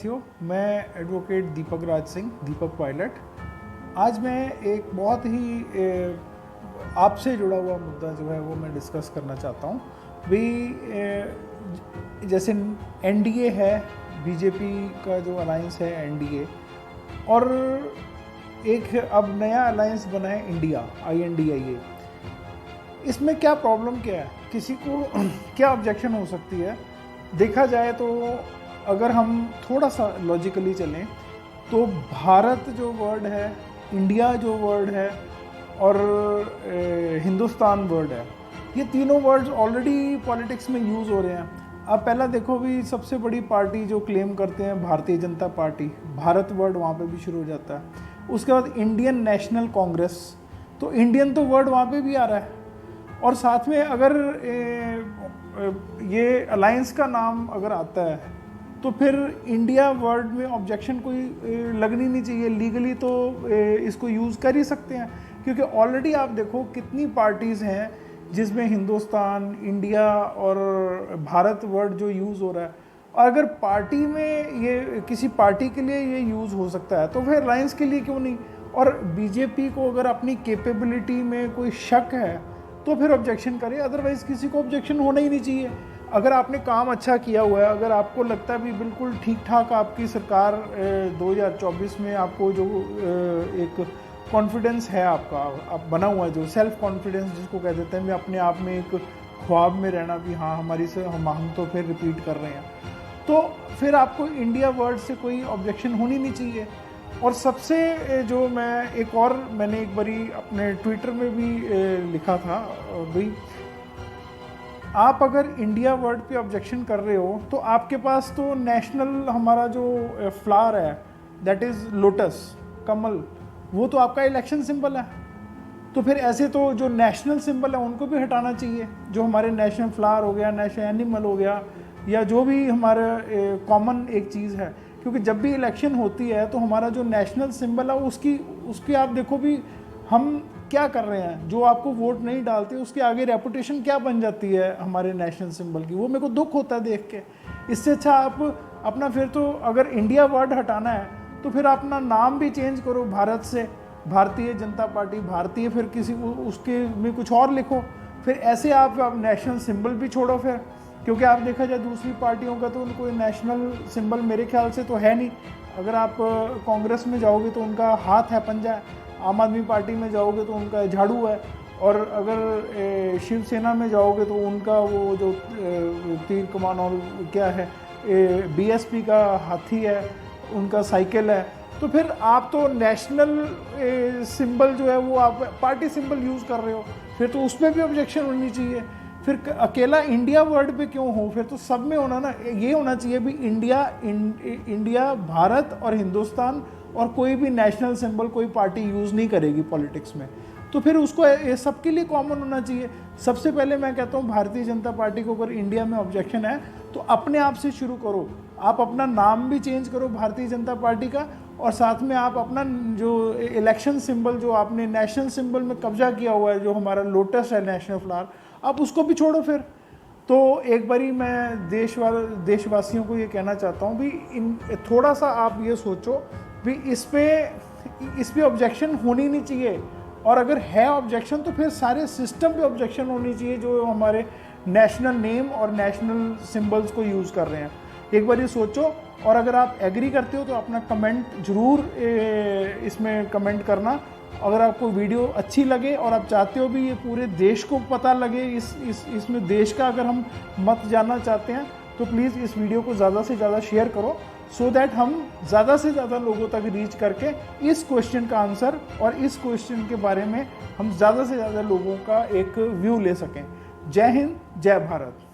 साथियों, मैं एडवोकेट दीपक राज सिंह, दीपक पायलट। आज मैं एक बहुत ही आपसे जुड़ा हुआ मुद्दा जो है वो मैं डिस्कस करना चाहता हूँ। जैसे एनडीए है, बीजेपी का जो अलायंस है एनडीए, और एक अब नया अलायंस बना है इंडिया, INDIA। इसमें क्या प्रॉब्लम क्या है, किसी को क्या ऑब्जेक्शन हो सकती है? देखा जाए तो अगर हम थोड़ा सा लॉजिकली चलें तो भारत जो वर्ड है, इंडिया जो वर्ड है, और हिंदुस्तान वर्ड है, ये तीनों वर्ड्स ऑलरेडी पॉलिटिक्स में यूज़ हो रहे हैं। अब पहला देखो भी, सबसे बड़ी पार्टी जो क्लेम करते हैं भारतीय जनता पार्टी, भारत वर्ड वहाँ पे भी शुरू हो जाता है। उसके बाद इंडियन नेशनल कांग्रेस, तो इंडियन तो वर्ड वहाँ पे भी आ रहा है। और साथ में अगर ये अलायंस का नाम अगर आता है तो फिर इंडिया वर्ड में ऑब्जेक्शन कोई लगनी नहीं चाहिए। लीगली तो इसको यूज़ कर ही सकते हैं, क्योंकि ऑलरेडी आप देखो कितनी पार्टीज़ हैं जिसमें हिंदुस्तान, इंडिया और भारत वर्ड जो यूज़ हो रहा है। और अगर पार्टी में ये किसी पार्टी के लिए ये यूज़ हो सकता है तो फिर अलायंस के लिए क्यों नहीं? और बीजेपी को अगर अपनी कैपेबिलिटी में कोई शक है तो फिर ऑब्जेक्शन करे, अदरवाइज़ किसी को ऑब्जेक्शन होना ही नहीं चाहिए। अगर आपने काम अच्छा किया हुआ है, अगर आपको लगता है भी बिल्कुल ठीक ठाक आपकी सरकार 2024 में आपको जो एक कॉन्फिडेंस है आपका आप बना हुआ है, जो सेल्फ कॉन्फिडेंस जिसको कह देते हैं, मैं अपने आप में एक ख्वाब में रहना भी, हाँ हमारी से हम तो फिर रिपीट कर रहे हैं, तो फिर आपको इंडिया वर्ड से कोई ऑब्जेक्शन होनी नहीं चाहिए। और सबसे जो मैंने एक बारी अपने ट्विटर में भी लिखा था भाई, आप अगर इंडिया वर्ड पे ऑब्जेक्शन कर रहे हो तो आपके पास तो नेशनल हमारा जो फ्लावर है, दैट इज़ लोटस, कमल, वो तो आपका इलेक्शन सिंबल है। तो फिर ऐसे तो जो नेशनल सिंबल है उनको भी हटाना चाहिए, जो हमारे नेशनल फ्लावर हो गया, नेशनल एनिमल हो गया, या जो भी हमारा कॉमन एक चीज़ है। क्योंकि जब भी इलेक्शन होती है तो हमारा जो नेशनल सिंबल है उसकी आप देखो भी हम क्या कर रहे हैं, जो आपको वोट नहीं डालते उसके आगे रेपुटेशन क्या बन जाती है हमारे नेशनल सिंबल की। वो मेरे को दुख होता है देख के। इससे अच्छा आप अपना, फिर तो अगर इंडिया वर्ड हटाना है तो फिर अपना नाम भी चेंज करो, भारत से भारतीय जनता पार्टी, भारतीय, फिर किसी उसके में कुछ और लिखो। फिर ऐसे आप नेशनल सिंबल भी छोड़ो फिर, क्योंकि आप देखा जाए दूसरी पार्टियों का तो कोई नेशनल सिंबल मेरे ख्याल से तो है नहीं। अगर आप कांग्रेस में जाओगे तो उनका हाथ है, पंजा है। आम आदमी पार्टी में जाओगे तो उनका झाड़ू है। और अगर शिवसेना में जाओगे तो उनका वो जो तीर कमान और क्या है, BSP का हाथी है, उनका साइकिल है। तो फिर आप तो नेशनल सिंबल जो है वो आप पार्टी सिंबल यूज़ कर रहे हो, फिर तो उस पर भी ऑब्जेक्शन होनी चाहिए। फिर अकेला इंडिया वर्ड पे क्यों हो? फिर तो सब में होना ना। ये होना चाहिए भी इंडिया, भारत और हिंदुस्तान, और कोई भी नेशनल सिंबल कोई पार्टी यूज़ नहीं करेगी पॉलिटिक्स में। तो फिर उसको ये सबके लिए कॉमन होना चाहिए। सबसे पहले मैं कहता हूँ भारतीय जनता पार्टी को अगर इंडिया में ऑब्जेक्शन है तो अपने आप से शुरू करो। आप अपना नाम भी चेंज करो भारतीय जनता पार्टी का, और साथ में आप अपना जो इलेक्शन सिंबल जो आपने नेशनल सिंबल में कब्जा किया हुआ है, जो हमारा लोटस है नेशनल फ्लावर, आप उसको भी छोड़ो फिर। तो एक बारी मैं देशवासियों को ये कहना चाहता हूँ भी थोड़ा सा आप ये सोचो भी इस पे ऑब्जेक्शन होनी नहीं चाहिए। और अगर है ऑब्जेक्शन तो फिर सारे सिस्टम पे ऑब्जेक्शन होनी चाहिए जो हमारे नेशनल नेम और नेशनल सिंबल्स को यूज़ कर रहे हैं। एक बार ये सोचो, और अगर आप एग्री करते हो तो अपना कमेंट ज़रूर इसमें कमेंट करना। अगर आपको वीडियो अच्छी लगे और आप चाहते हो भी ये पूरे देश को पता लगे, इसमें देश का अगर हम मत जानना चाहते हैं तो प्लीज़ इस वीडियो को ज़्यादा से ज़्यादा शेयर करो, सो दैट हम ज़्यादा से ज़्यादा लोगों तक रीच करके इस क्वेश्चन का आंसर और इस क्वेश्चन के बारे में हम ज़्यादा से ज़्यादा लोगों का एक व्यू ले सकें। जय हिंद, जय भारत।